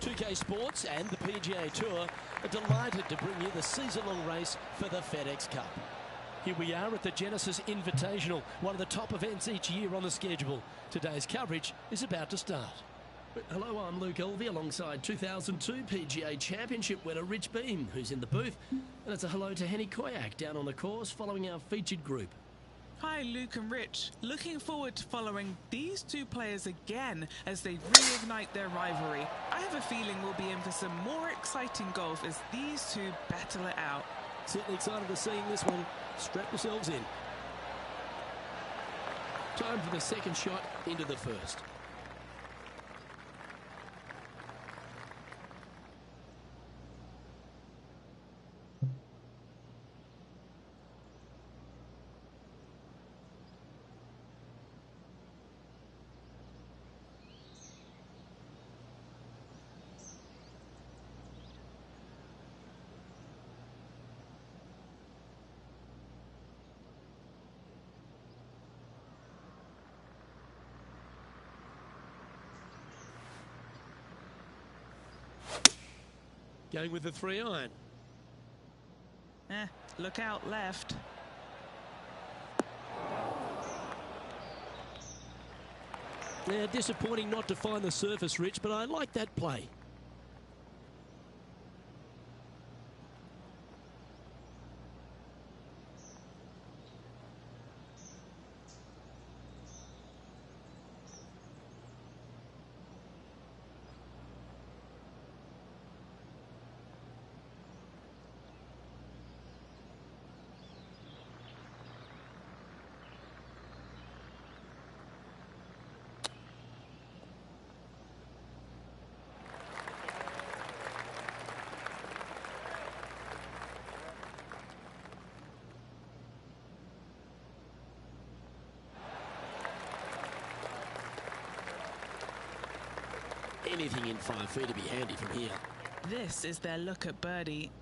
2K Sports and the PGA Tour are delighted to bring you the season-long race for the FedEx Cup. Here we are at the Genesis Invitational, one of the top events each year on the schedule. Today's coverage is about to start. Hello, I'm Luke Elvey alongside 2002 PGA Championship winner Rich Beem, who's in the booth. And it's a hello to Henny Koyak down on the course following our featured group. Hi, Luke and Rich. Looking forward to following these two players again as they reignite their rivalry. I have a feeling we'll be in for some more exciting golf as these two battle it out. Certainly excited to seeing this one. Strap yourselves in. Time for the second shot into the first. Going with the 3-iron. Look out left. Yeah, disappointing not to find the surface, Rich, but I like that play. Anything in 5 feet to be handy from here. This is their look at birdie.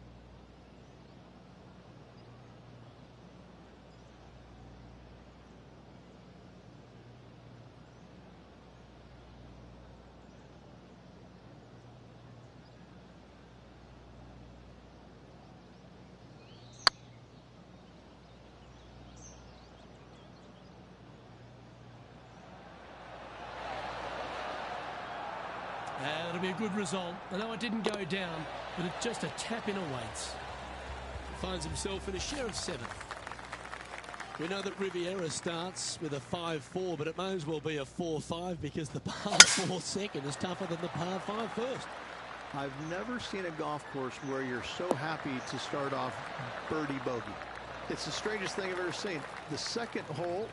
That'll be a good result. I know it didn't go down, but it's just a tap in awaits. Finds himself in a share of 7. We know that Riviera starts with a 5-4, but it may as well be a 4-5 because the par 4 second is tougher than the par 5 first. I've never seen a golf course where you're so happy to start off birdie bogey. It's the strangest thing I've ever seen. The second hole,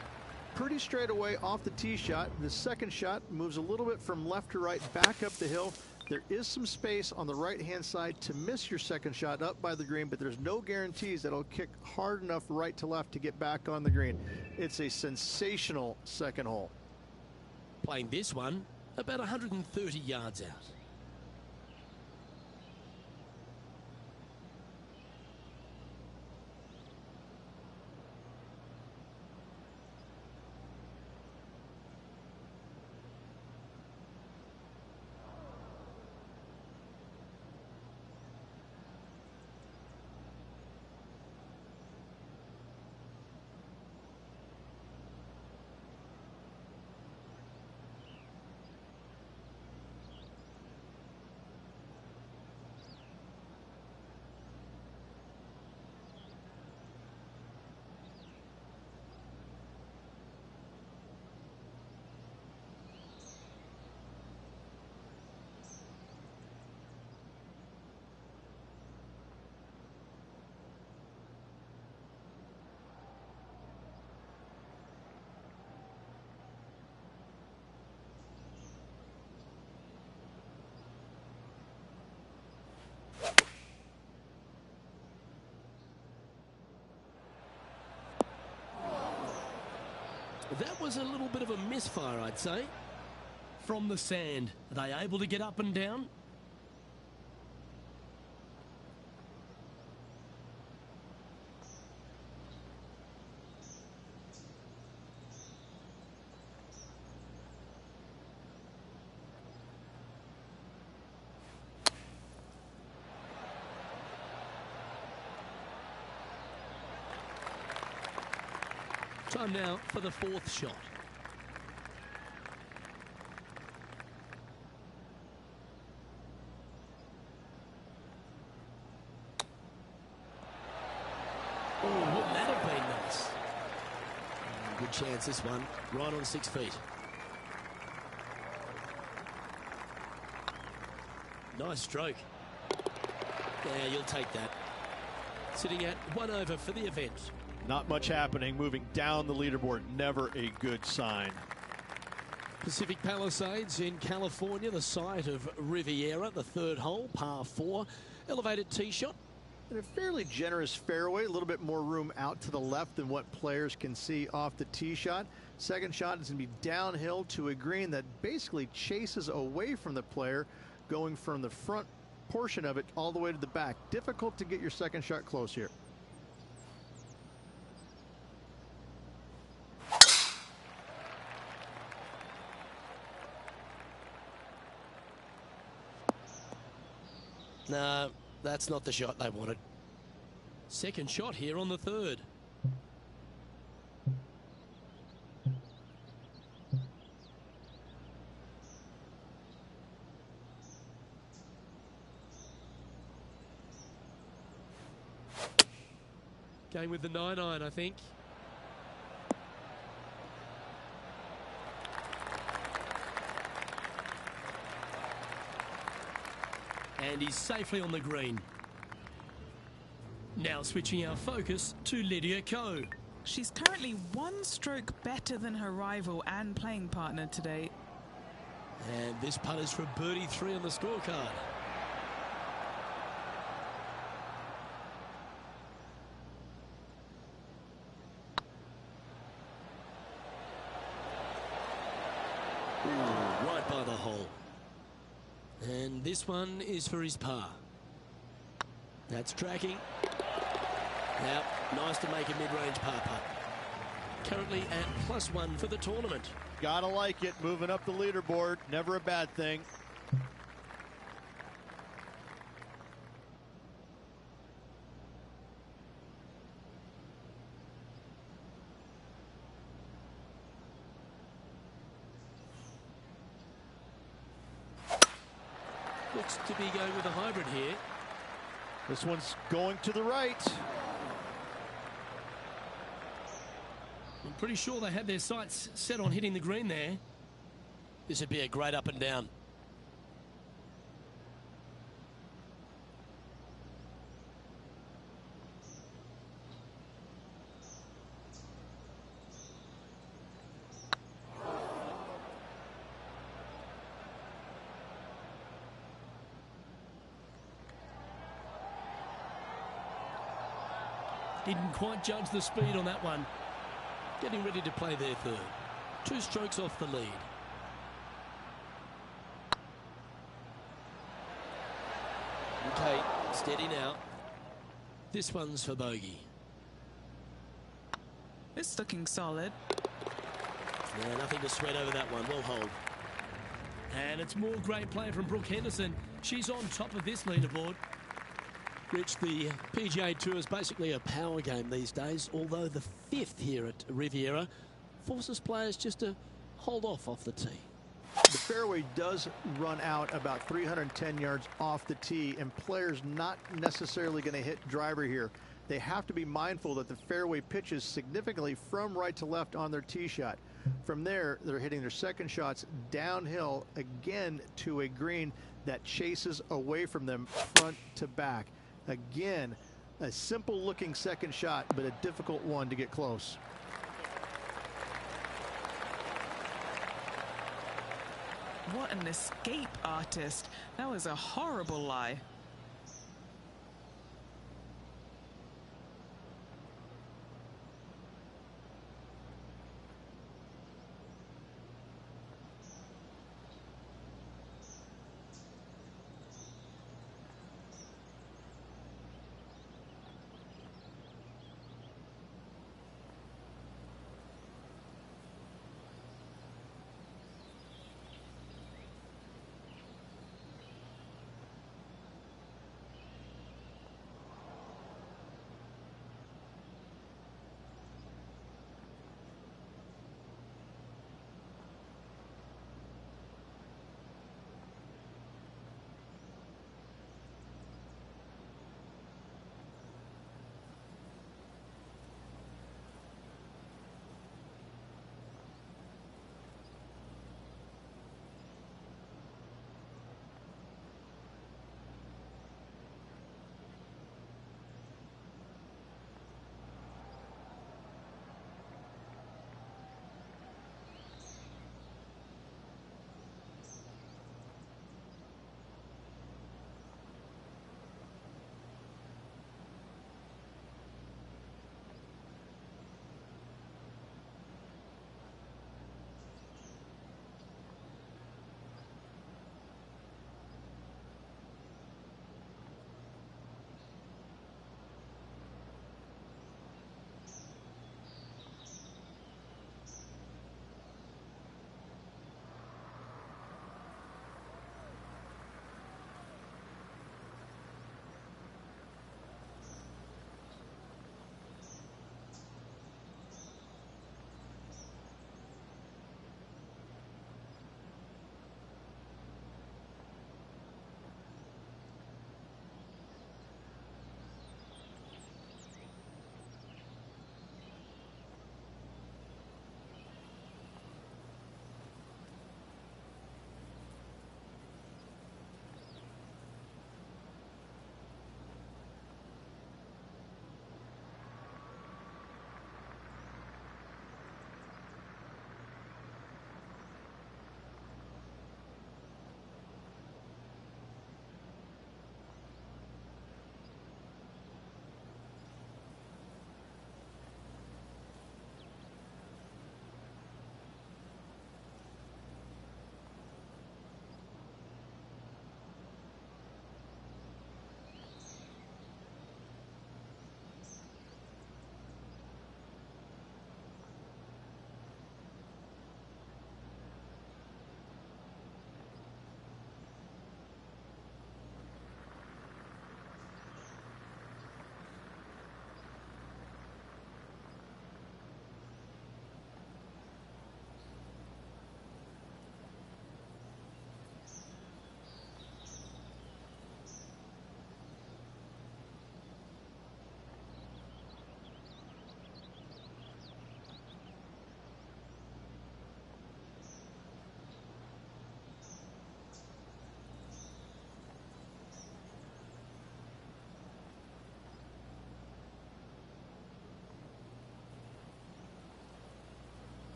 pretty straight away off the tee shot. The second shot moves a little bit from left to right back up the hill. There is some space on the right hand side to miss your second shot up by the green, but there's no guarantees that it'll kick hard enough right to left to get back on the green. It's a sensational second hole. Playing this one about 130 yards out. That was a little bit of a misfire, I'd say. From the sand, are they able to get up and down? Time now for the fourth shot. Oh, wouldn't that have been nice? Good chance this one, right on 6 feet. Nice stroke. Yeah, you'll take that. Sitting at 1 over for the event. Not much happening, moving down the leaderboard, never a good sign. Pacific Palisades in California, the site of Riviera, the third hole, par 4, elevated tee shot. And a fairly generous fairway, a little bit more room out to the left than what players can see off the tee shot. Second shot is going to be downhill to a green that basically chases away from the player, going from the front portion of it all the way to the back. Difficult to get your second shot close here. No, that's not the shot they wanted. Second shot here on the third. Going with the 9-iron, I think. And he's safely on the green. Now switching our focus to Lydia Ko. She's currently 1 stroke better than her rival and playing partner today. And this putt is for birdie 3 on the scorecard. Ooh, right by the hole. And this one is for his par. That's tracking. Now, nice to make a mid-range par putt. Currently at +1 for the tournament. Gotta like it, moving up the leaderboard, never a bad thing. Looks to be going with a hybrid here. This one's going to the right. I'm pretty sure they had their sights set on hitting the green there. This would be a great up and down. Didn't quite judge the speed on that one. Getting ready to play their third. 2 strokes off the lead. Okay, steady now. This one's for bogey. It's looking solid. Yeah, nothing to sweat over that one. Well hold. And it's more great play from Brooke Henderson. She's on top of this leaderboard. Rich, the PGA Tour is basically a power game these days, although the 5th here at Riviera forces players just to hold off the tee. The fairway does run out about 310 yards off the tee, and players not necessarily going to hit driver here. They have to be mindful that the fairway pitches significantly from right to left on their tee shot. From there, they're hitting their second shots downhill again to a green that chases away from them front to back. Again, a simple looking second shot, but a difficult one to get close. What an escape artist. That was a horrible lie.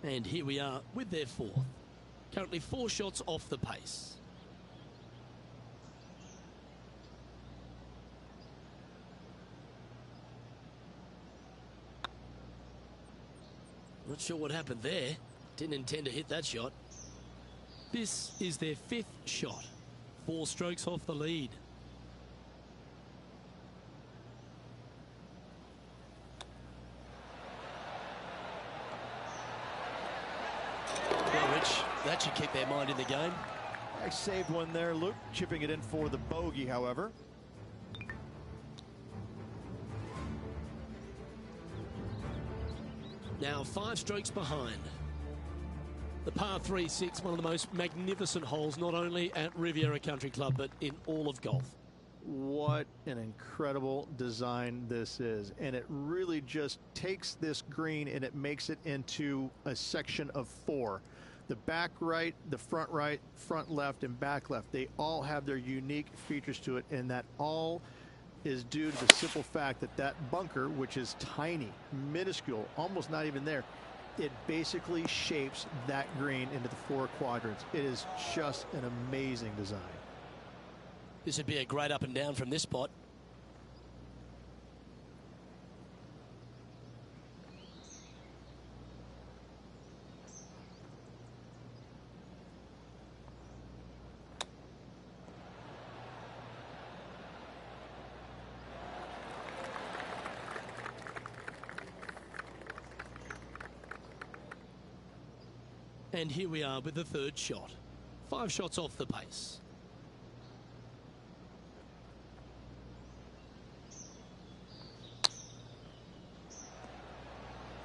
And here we are with their fourth. Currently 4 shots off the pace. Not sure what happened there. Didn't intend to hit that shot. This is their 5th shot. 4 strokes off the lead. Well, Rich, that should keep their mind in the game. I saved one there, Luke, chipping it in for the bogey, however. Now 5 strokes behind. The par 3-6, one of the most magnificent holes, not only at Riviera Country Club, but in all of golf. What an incredible design this is. And it really just takes this green and it makes it into a section of 4. The back right, front left, and back left, they all have their unique features to it, and that all is due to the simple fact that that bunker, which is tiny, minuscule, almost not even there, it basically shapes that green into the 4 quadrants. It is just an amazing design. This would be a great up and down from this spot. And here we are with the 3rd shot. 5 shots off the pace.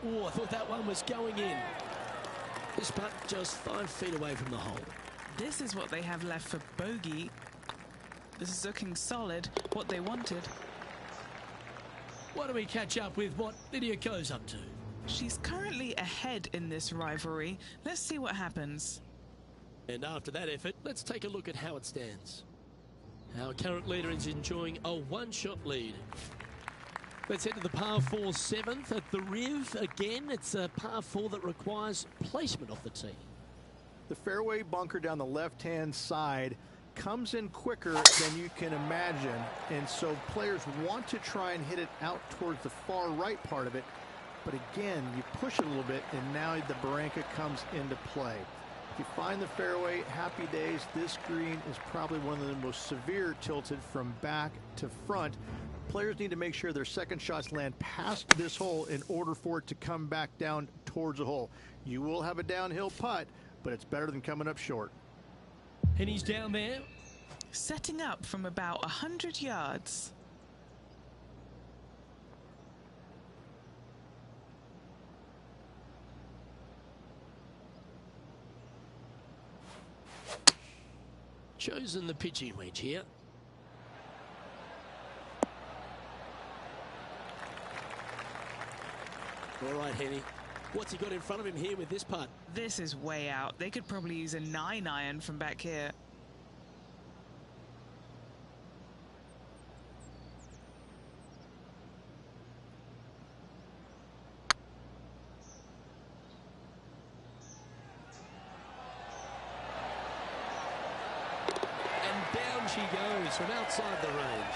Oh, I thought that one was going in. This putt just 5 feet away from the hole. This is what they have left for bogey. This is looking solid, what they wanted. Why don't we catch up with what Lydia Ko's up to? She's currently ahead in this rivalry. Let's see what happens. And after that effort, let's take a look at how it stands. Our current leader is enjoying a 1-shot lead. Let's head to the par 4 7th at the Riv. Again, it's a par 4 that requires placement off the tee. The fairway bunker down the left-hand side comes in quicker than you can imagine, and so players want to try and hit it out towards the far right part of it. But again, you push it a little bit, and now the Barranca comes into play. If you find the fairway, happy days. This green is probably one of the most severe tilted from back to front. Players need to make sure their second shots land past this hole in order for it to come back down towards the hole. You will have a downhill putt, but it's better than coming up short. And he's down there. Setting up from about 100 yards. Chosen the pitching wedge here. All right, Henny. What's he got in front of him here with this putt? This is way out. They could probably use a 9-iron from back here. She goes from outside the range.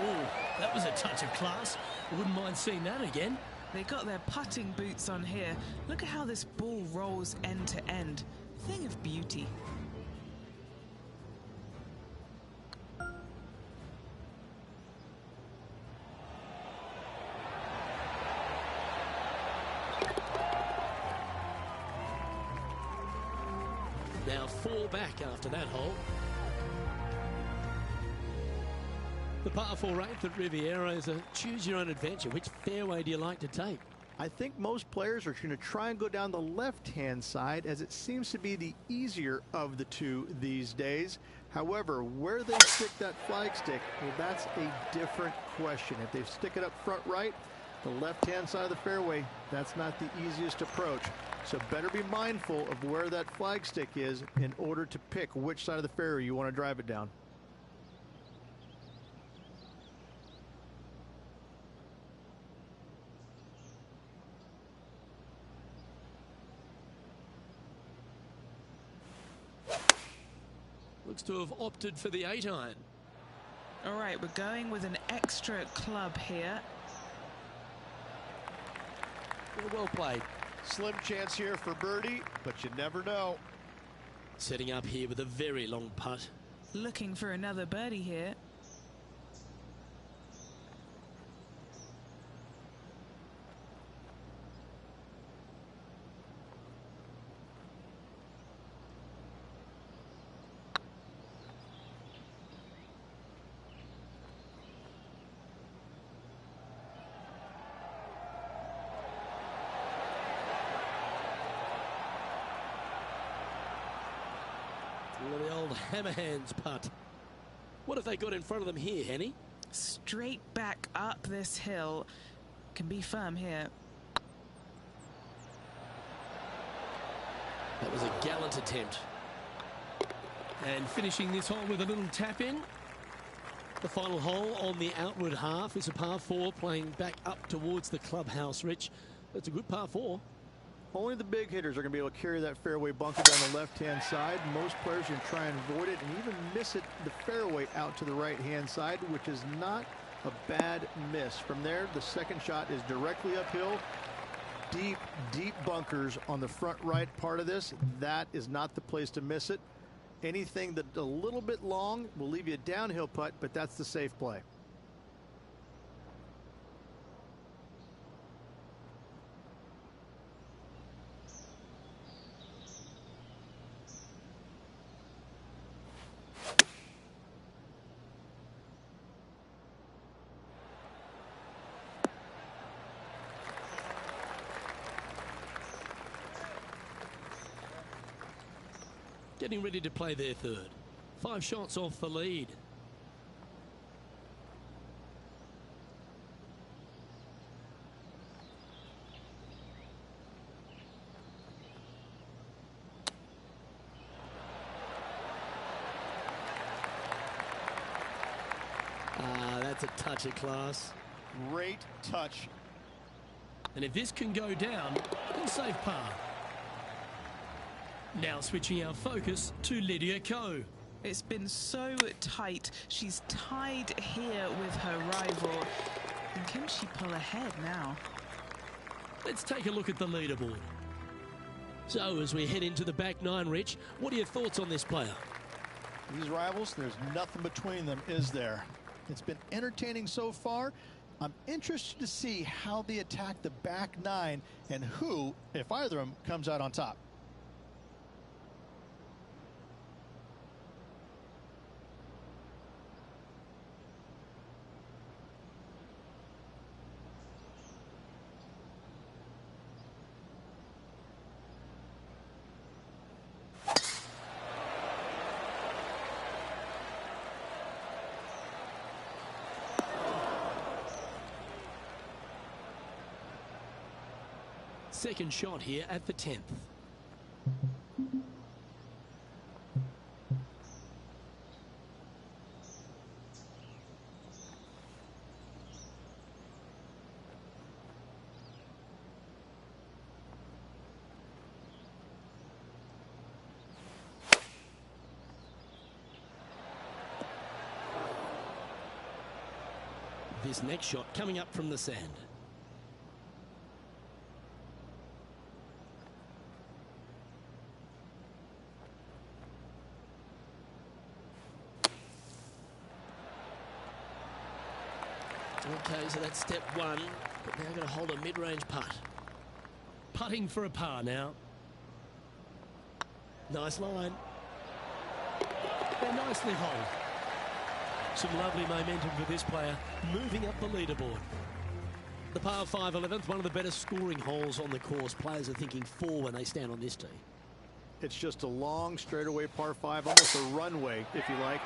Oh, that was a touch of class. Wouldn't mind seeing that again. They got their putting boots on here. Look at how this ball rolls end to end. Thing of beauty. Now 4 back after that hole. The par 4 8th at Riviera is a choose your own adventure. Which fairway do you like to take? I think most players are going to try and go down the left-hand side, as it seems to be the easier of the two these days. However, where they stick that flagstick, well, that's a different question. If they stick it up front right, The left-hand side of the fairway, that's not the easiest approach. So better be mindful of where that flagstick is in order to pick which side of the fairway you want to drive it down. Looks to have opted for the 8-iron. All right, we're going with an extra club here. Well played. Slim chance here for birdie, but you never know. Setting up here with a very long putt. Looking for another birdie here. The old hammer hands putt. What have they got in front of them here, Henny? Straight back up this hill. Can be firm here. That was a gallant attempt. And finishing this hole with a little tap in. The final hole on the outward half is a par 4 playing back up towards the clubhouse, Rich. That's a good par 4. Only the big hitters are going to be able to carry that fairway bunker down the left-hand side. Most players are going to try and avoid it and even miss it the fairway out to the right-hand side, which is not a bad miss. From there, the second shot is directly uphill. Deep, deep bunkers on the front right part of this. That is not the place to miss it. Anything that's a little bit long will leave you a downhill putt, but that's the safe play. Getting ready to play their third. 5 shots off the lead. That's a touch of class. Great touch. And if this can go down, then safe par. Now switching our focus to Lydia Ko. It's been so tight. She's tied here with her rival. And can she pull ahead now? Let's take a look at the leaderboard. So as we head into the back 9, Rich, what are your thoughts on this player? These rivals, there's nothing between them, is there? It's been entertaining so far. I'm interested to see how they attack the back 9 and who, if either of them, comes out on top. Second shot here at the 10th. This next shot coming up from the sand. Okay, so that's step 1, but now going to hold a mid-range putt. Putting for a par now. Nice line. And nicely holed. Some lovely momentum for this player, moving up the leaderboard. The par 5 11th, one of the better scoring holes on the course. Players are thinking 4 when they stand on this tee. It's just a long straightaway par 5, almost a runway, if you like.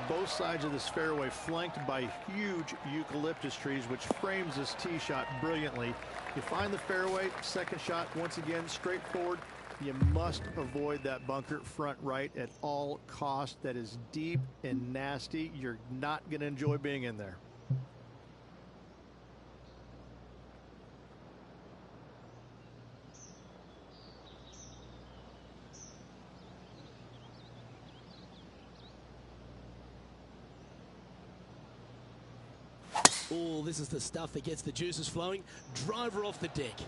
Both sides of this fairway flanked by huge eucalyptus trees, which frames this tee shot brilliantly. You find the fairway, second shot, once again, straightforward. You must avoid that bunker front right at all costs. That is deep and nasty. You're not going to enjoy being in there. Oh, this is the stuff that gets the juices flowing. Driver off the deck.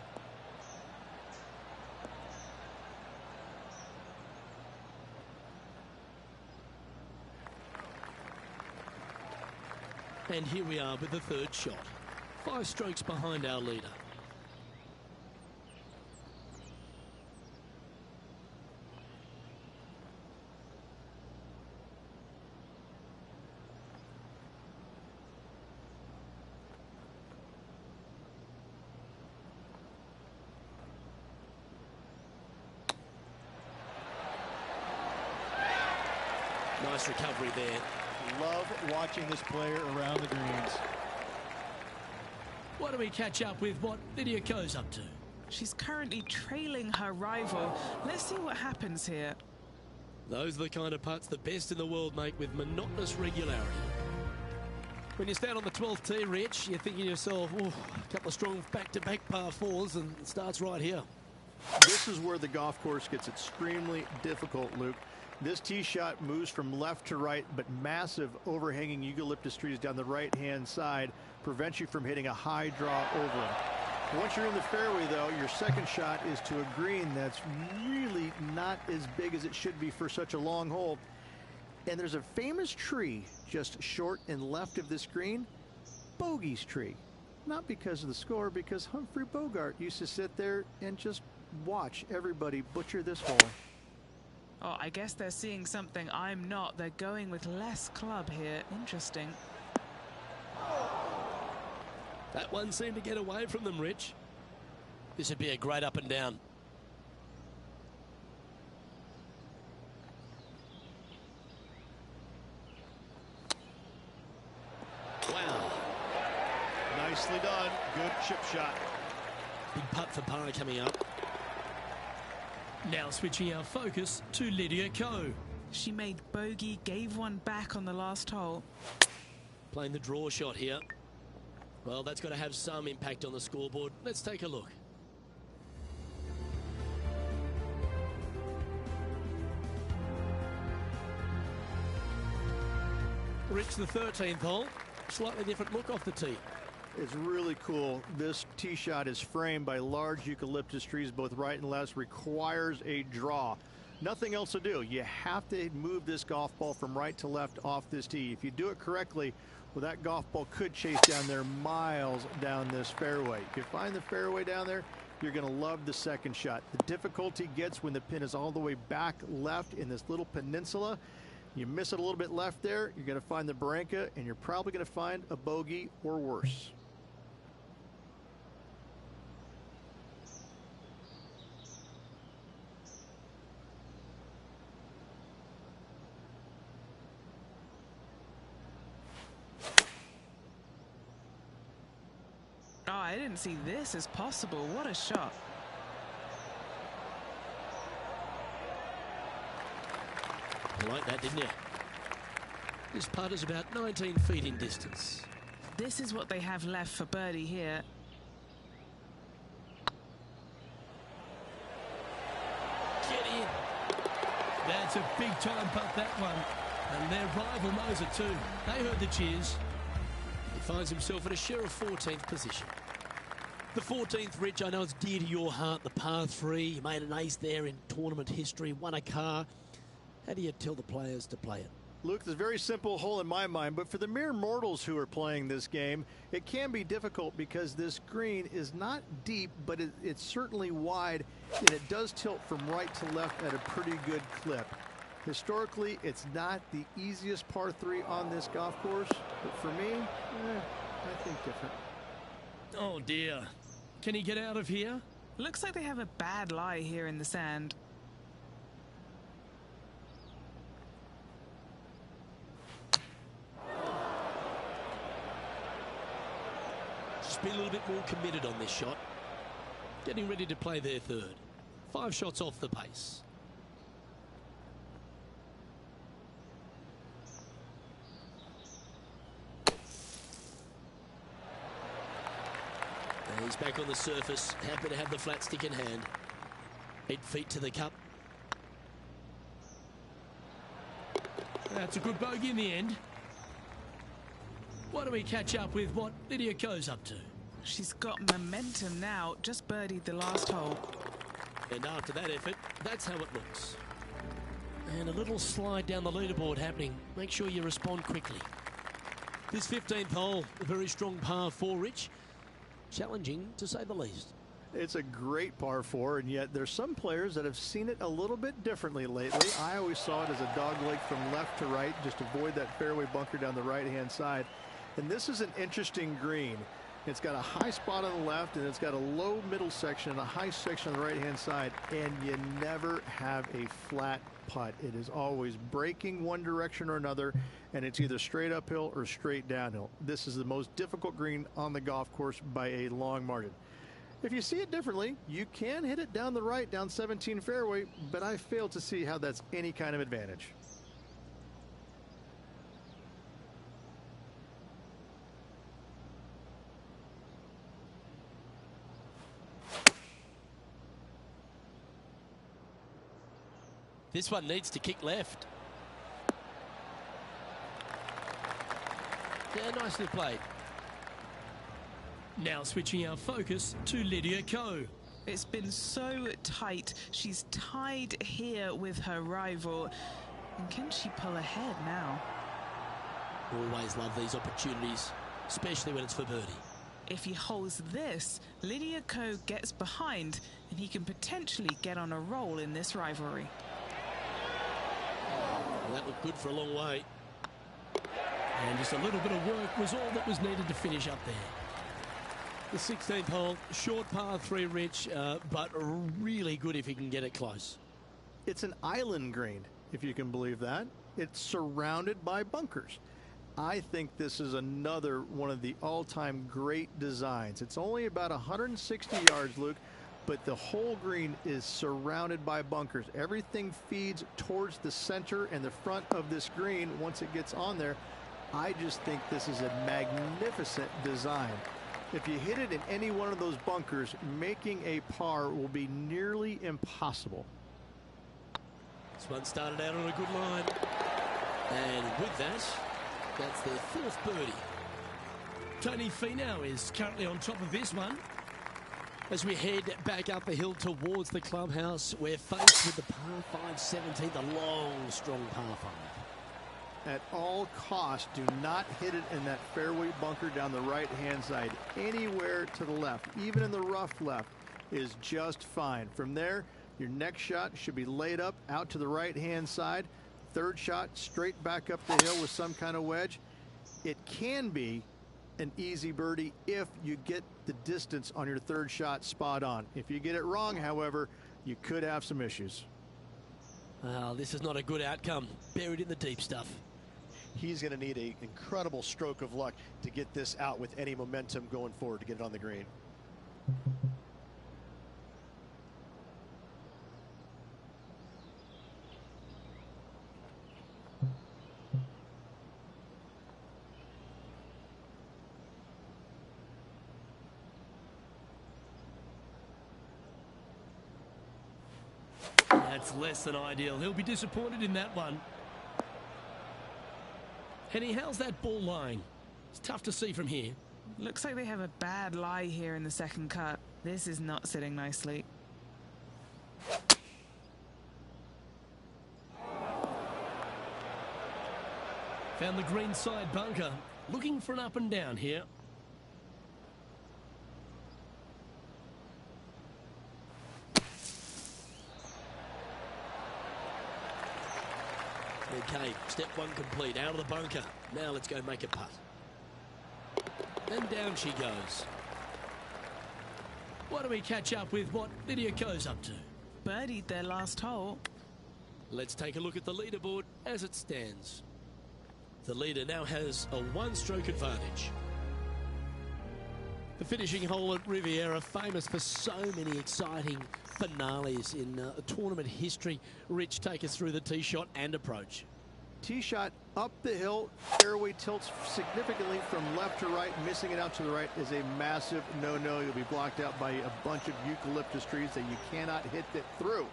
And here we are with the third shot. 5 strokes behind our leader. Nice recovery there. Love watching this player around the greens. Why don't we catch up with what Lydia Ko's up to? She's currently trailing her rival. Let's see what happens here. Those are the kind of putts the best in the world make with monotonous regularity. When you stand on the 12th tee, Rich, you're thinking to yourself, oh, a couple of strong back-to-back par 4s, and it starts right here. This is where the golf course gets extremely difficult, Luke. This tee shot moves from left to right, but massive overhanging eucalyptus trees down the right-hand side prevent you from hitting a high draw over them. Once you're in the fairway, though, your second shot is to a green that's really not as big as it should be for such a long hole. And there's a famous tree just short and left of this green, Bogey's tree. Not because of the score, because Humphrey Bogart used to sit there and just watch everybody butcher this hole. Oh, I guess they're seeing something I'm not. They're going with less club here. Interesting. That one seemed to get away from them, Rich. This would be a great up and down. Wow. Nicely done. Good chip shot. Big putt for par coming up. Now switching our focus to Lydia Ko. She made bogey, gave one back on the last hole. Playing the draw shot here. Well, that's got to have some impact on the scoreboard. Let's take a look. Rich, the 13th hole. Slightly different look off the tee. It's really cool. This tee shot is framed by large eucalyptus trees, both right and left. Requires a draw. Nothing else to do. You have to move this golf ball from right to left off this tee. If you do it correctly, well, that golf ball could chase down there miles down this fairway. If you find the fairway down there, you're going to love the second shot. The difficulty gets when the pin is all the way back left in this little peninsula. You miss it a little bit left there, you're going to find the Barranca, and you're probably going to find a bogey or worse. Oh, I didn't see this as possible. What a shot. You like that, didn't you? This putt is about 19 feet in distance. This is what they have left for birdie here. Get in. That's a big time putt, that one. And their rival knows it too. They heard the cheers. He finds himself in a share of 14th position. The 14th, Rich, I know it's dear to your heart, the par 3. You made an ace there in tournament history, won a car. How do you tell the players to play it? Luke, it's a very simple hole in my mind, but for the mere mortals who are playing this game, it can be difficult because this green is not deep, but it's certainly wide, and it does tilt from right to left at a pretty good clip. Historically, it's not the easiest par 3 on this golf course, but for me, I think different. Oh dear. Can he get out of here? Looks like they have a bad lie here in the sand. just be a little bit more committed on this shot. Getting ready to play their third. 5 shots off the pace. And he's back on the surface, happy to have the flat stick in hand. 8 feet to the cup. That's a good bogey in the end. Why don't we catch up with what Lydia Ko's up to? She's got momentum now, just birdied the last hole. And after that effort, that's how it looks. And a little slide down the leaderboard happening. Make sure you respond quickly. This 15th hole, a very strong par 4, Rich. Challenging, to say the least. It's a great par 4, and yet there's some players that have seen it a little bit differently lately. I always saw it as a dogleg from left to right, just avoid that fairway bunker down the right-hand side. And this is an interesting green. It's got a high spot on the left, and it's got a low middle section and a high section on the right-hand side, and you never have a flat putt. It is always breaking one direction or another, and it's either straight uphill or straight downhill. This is the most difficult green on the golf course by a long margin. If you see it differently, you can hit it down the right, down 17 fairway, but I fail to see how that's any kind of advantage. This one needs to kick left. Yeah, nicely played. Now switching our focus to Lydia Ko. It's been so tight. She's tied here with her rival. And can she pull ahead now? Always love these opportunities, especially when it's for birdie. If he holds this, Lydia Ko gets behind, and he can potentially get on a roll in this rivalry. Well, that looked good for a long way. And just a little bit of work was all that was needed to finish up there. The 16th hole, short par 3, Rich, but really good if he can get it close. It's an island green, if you can believe that. It's surrounded by bunkers. I think this is another one of the all-time great designs. It's only about 160 yards, Luke, but the whole green is surrounded by bunkers. Everything feeds towards the center and the front of this green once it gets on there. I just think this is a magnificent design. If you hit it in any one of those bunkers, making a par will be nearly impossible. This one started out on a good line. And with that, that's their 4th birdie. Tony Finau is currently on top of this one. As we head back up the hill towards the clubhouse, we're faced with the par 5 17th, a long, strong par 5. At all costs, do not hit it in that fairway bunker down the right-hand side. Anywhere to the left, even in the rough left, is just fine. From there, your next shot should be laid up out to the right-hand side. Third shot, straight back up the hill with some kind of wedge. It can be an easy birdie if you get the distance on your third shot spot on. If you get it wrong, however, you could have some issues. Well, this is not a good outcome. Buried in the deep stuff. He's going to need an incredible stroke of luck to get this out with any momentum going forward to get it on the green. That's less than ideal. He'll be disappointed in that one. Henny, how's that ball lying? It's tough to see from here. Looks like they have a bad lie here in the second cut. This is not sitting nicely. Found the green side bunker. Looking for an up and down here. Okay, step 1 complete. Out of the bunker. Now let's go make a putt. And down she goes. Why don't we catch up with what Lydia Ko's up to? Birdied their last hole. Let's take a look at the leaderboard as it stands. The leader now has a 1-stroke advantage. The finishing hole at Riviera, famous for so many exciting finales in tournament history. Rich, take us through the tee shot and approach. Tee shot up the hill, fairway tilts significantly from left to right. Missing it out to the right is a massive no-no. You'll be blocked out by a bunch of eucalyptus trees that you cannot hit it through.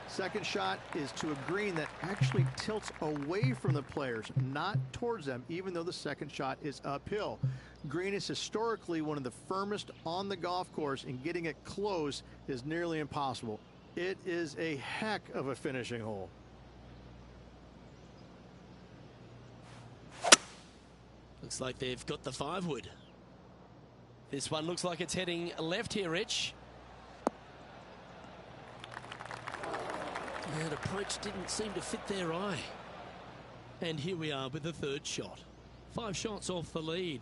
Second shot is to a green that actually tilts away from the players, not towards them, even though the second shot is uphill. Green is historically one of the firmest on the golf course, and getting it close is nearly impossible. It is a heck of a finishing hole. Looks like they've got the 5-wood. This one looks like it's heading left here, Rich. That approach didn't seem to fit their eye. And here we are with the third shot. 5 shots off the lead.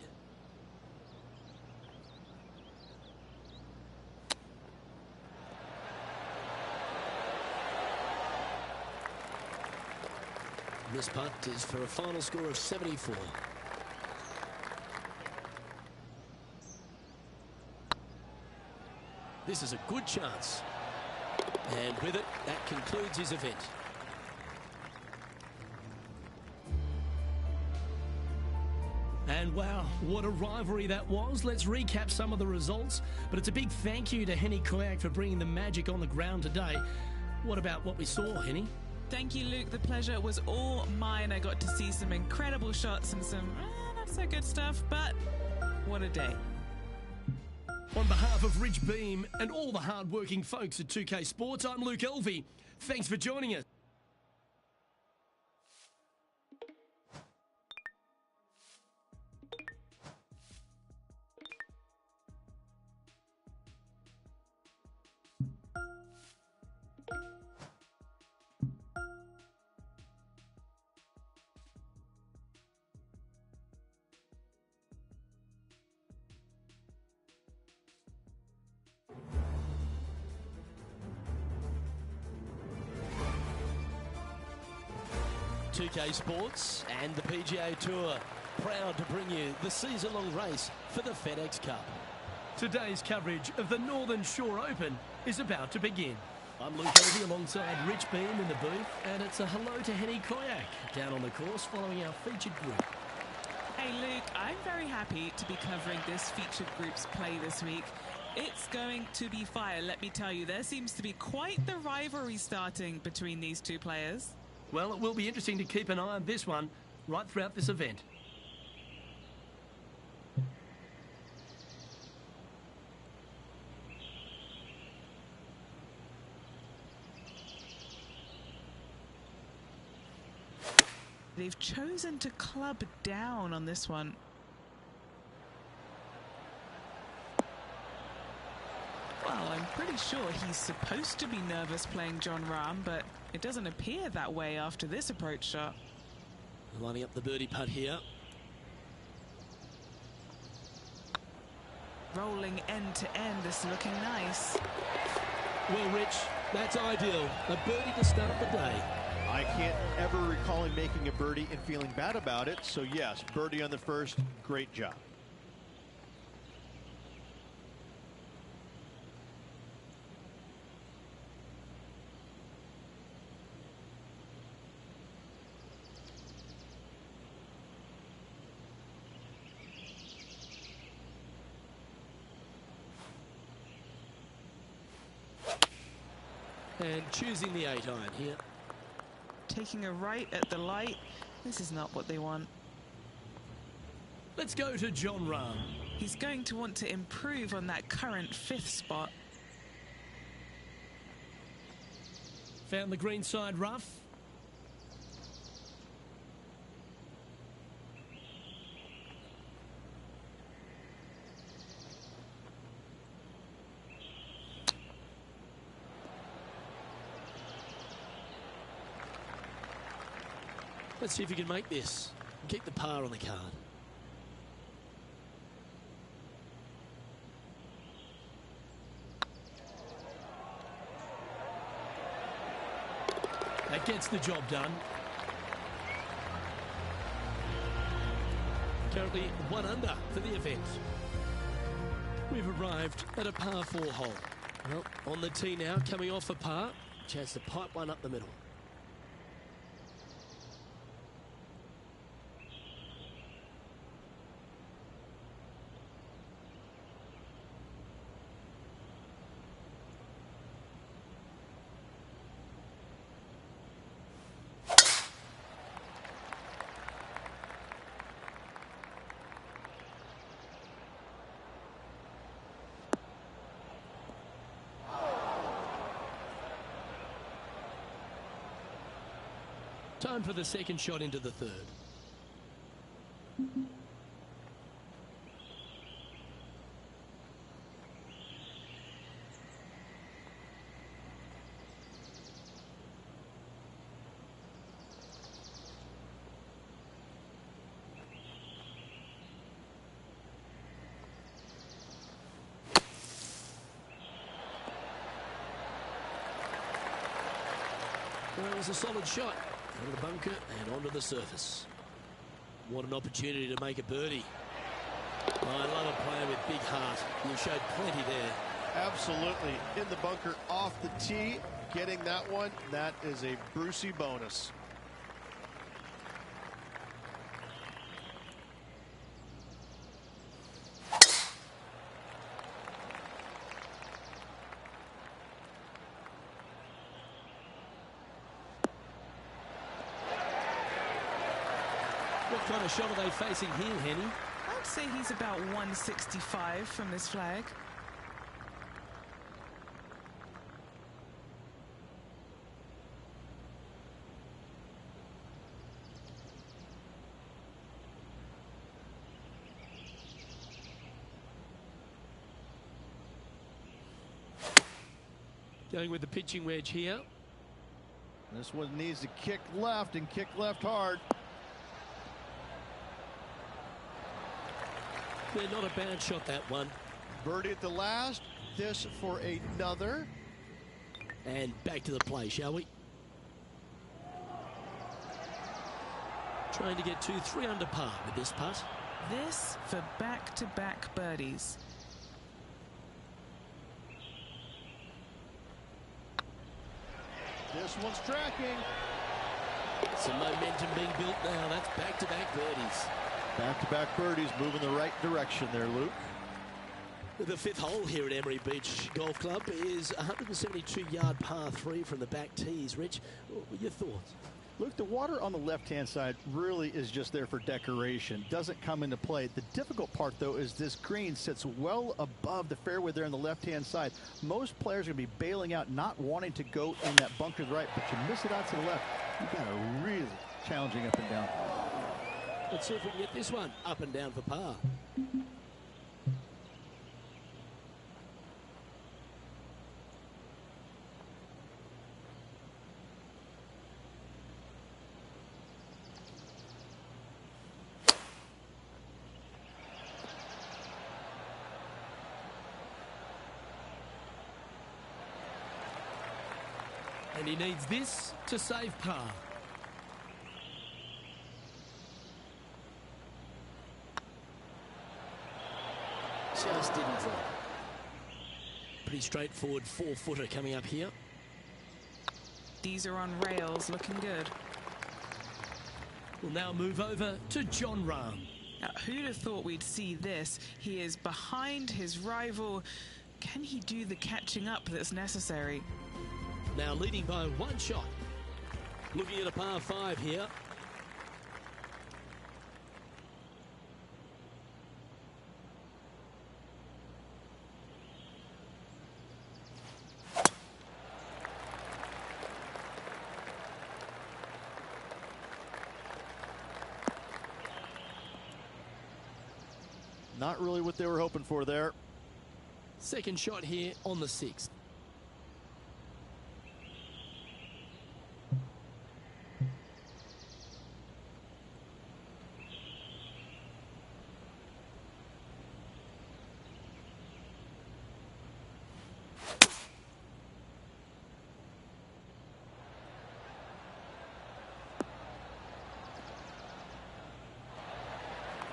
This putt is for a final score of 74. This is a good chance. And with it, that concludes his event. And wow, what a rivalry that was. Let's recap some of the results. But it's a big thank you to Hennie Koyak for bringing the magic on the ground today. What about what we saw, Hennie? Thank you, Luke. The pleasure was all mine. I got to see some incredible shots and some not so good stuff, but what a day. On behalf of Rich Beem and all the hard-working folks at 2K Sports, I'm Luke Elvey. Thanks for joining us. .2K Sports and the PGA Tour proud to bring you the season-long race for the FedEx Cup. Today's coverage of the Northern Shore Open is about to begin. I'm Luke Elvey alongside Rich Beem in the booth, and it's a hello to Hennie Koyak down on the course following our featured group. Hey Luke, I'm very happy to be covering this featured group's play this week. It's going to be fire, let me tell you. There seems to be quite the rivalry starting between these two players. Well, it will be interesting to keep an eye on this one right throughout this event. They've chosen to club down on this one. Well, I'm pretty sure he's supposed to be nervous playing Jon Rahm, but it doesn't appear that way after this approach shot. Lining up the birdie putt here. Rolling end to end, this looking nice. Well, Rich, that's ideal. A birdie to start the day. I can't ever recall him making a birdie and feeling bad about it. So yes, birdie on the first, great job. And choosing the 8-iron here. Taking a right at the light. This is not what they want. Let's go to Jon Rahm. He's going to want to improve on that current 5th spot. Found the green side rough. Let's see if you can make this. Keep the par on the card. That gets the job done. Currently 1 under for the event. We've arrived at a par 4 hole. Well, on the tee now, coming off a par. Chance to pipe one up the middle. Time for the second shot into the third. Well, it was a solid shot. Out of the bunker and onto the surface. What an opportunity to make a birdie. Oh, I love a player with big heart. You showed plenty there. Absolutely. In the bunker off the tee, getting that one, that is a Brucey bonus. What kind of shot are they facing here, Henny? I'd say he's about 165 from this flag. Going with the pitching wedge here. This one needs to kick left and kick left hard. They're not a bad shot, that one. Birdie at the last. This for another. And back to the play, shall we? Trying to get 2-3 under par with this putt. This for back-to-back birdies. This one's tracking. Some momentum being built now. That's back-to-back birdies. Back-to-back birdies moving the right direction there, Luke. The fifth hole here at Emery Beach Golf Club is 172-yard par 3 from the back tees. Rich, your thoughts? Luke, the water on the left-hand side really is just there for decoration. Doesn't come into play. The difficult part, though, is this green sits well above the fairway there on the left-hand side. Most players are going to be bailing out, not wanting to go in that bunker to the right, but you miss it out to the left. You got a really challenging up and down. Let's see if we can get this one up and down for par. And he needs this to save par. Just didn't drop. Pretty straightforward 4-footer coming up here. These are on rails, looking good. We'll now move over to Jon Rahm. Now, who'd have thought we'd see this? He is behind his rival. Can he do the catching up that's necessary? Now leading by one shot. Looking at a par 5 here. Not really what they were hoping for there. Second shot here on the 6th.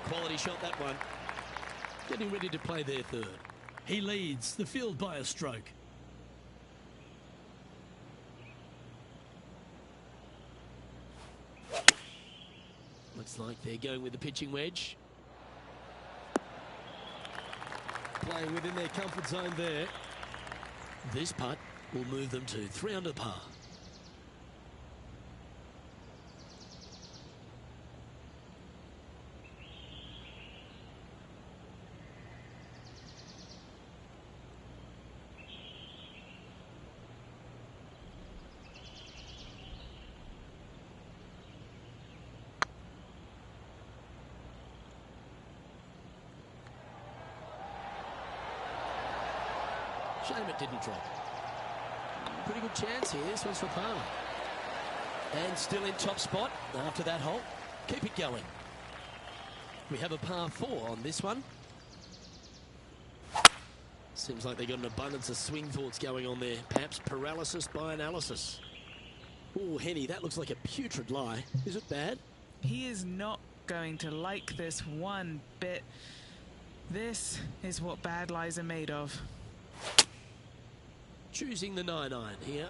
Quality shot, that one. Getting ready to play their third. He leads the field by a stroke. Looks like they're going with the pitching wedge. Playing within their comfort zone there. This putt will move them to 3 under par. Shame it didn't drop. Pretty good chance here. This one's for Palmer. And still in top spot after that hole. Keep it going. We have a par 4 on this one. Seems like they got an abundance of swing thoughts going on there. Perhaps paralysis by analysis. Oh, Henny, that looks like a putrid lie. Is it bad? He is not going to like this one bit. This is what bad lies are made of. Choosing the 9-iron here.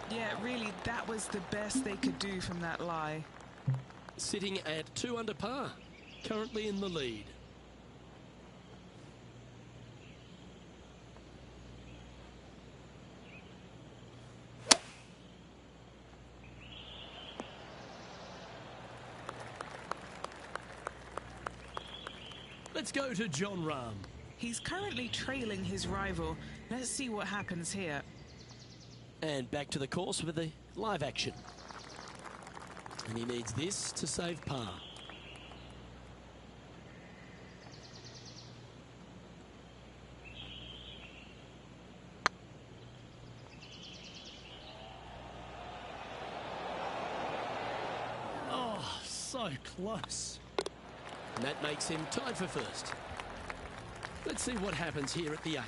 Yeah, really, that was the best they could do from that lie. Sitting at 2 under par. Currently in the lead. Let's go to Jon Rahm. He's currently trailing his rival. Let's see what happens here. And back to the course with the live action. And he needs this to save par. Oh, so close. And that makes him tied for first. Let's see what happens here at the 8th.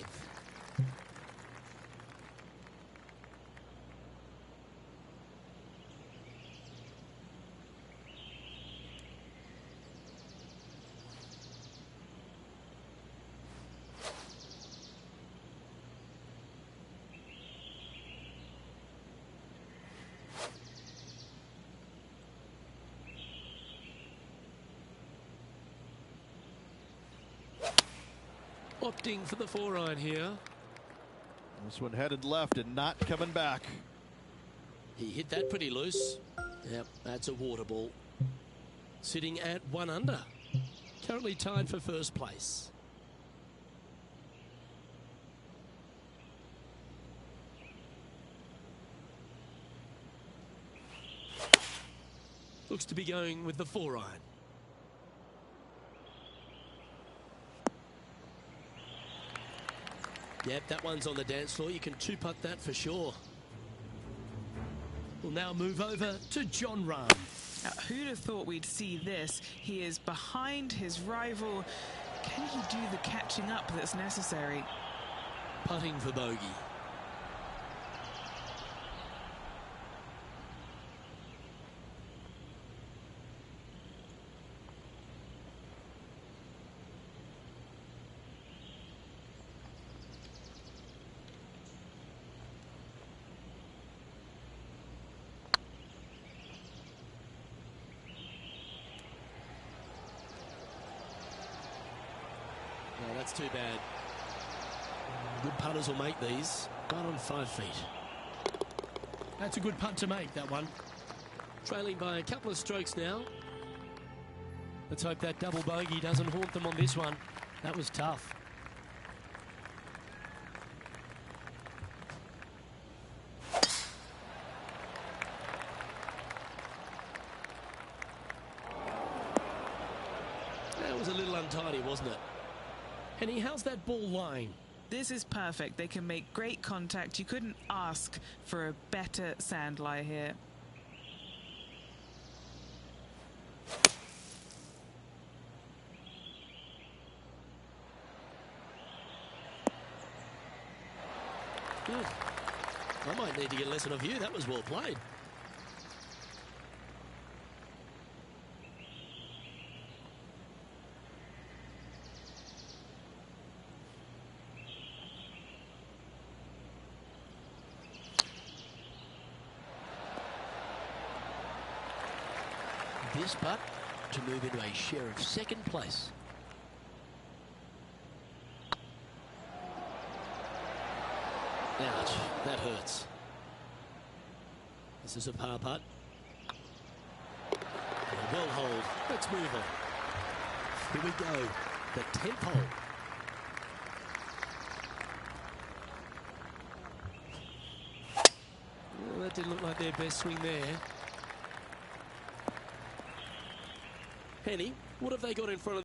Opting for the 4-iron here. This one headed left and not coming back. He hit that pretty loose. Yep, that's a water ball. Sitting at 1 under. Currently tied for first place. Looks to be going with the 4-iron. Yep, that one's on the dance floor. You can 2-putt that for sure. We'll now move over to Jon Rahm. Now, who'd have thought we'd see this? He is behind his rival. Can he do the catching up that's necessary? Putting for bogey. No, that's too bad. Good putters will make these. Right on 5 feet. That's a good putt to make, that one. Trailing by a couple of strokes now. Let's hope that double bogey doesn't haunt them on this one. That was tough. That was a little untidy, wasn't it? Henny, how's that ball lying? This is perfect. They can make great contact. You couldn't ask for a better sand lie here. I might need to get a lesson of you. That was well played. this putt to move into a share of second place. Ouch, that hurts. This is a par putt. Well hold. Let's move on. Here we go. The 10th hole. Well, that didn't look like their best swing there. Henny, what have they got in front of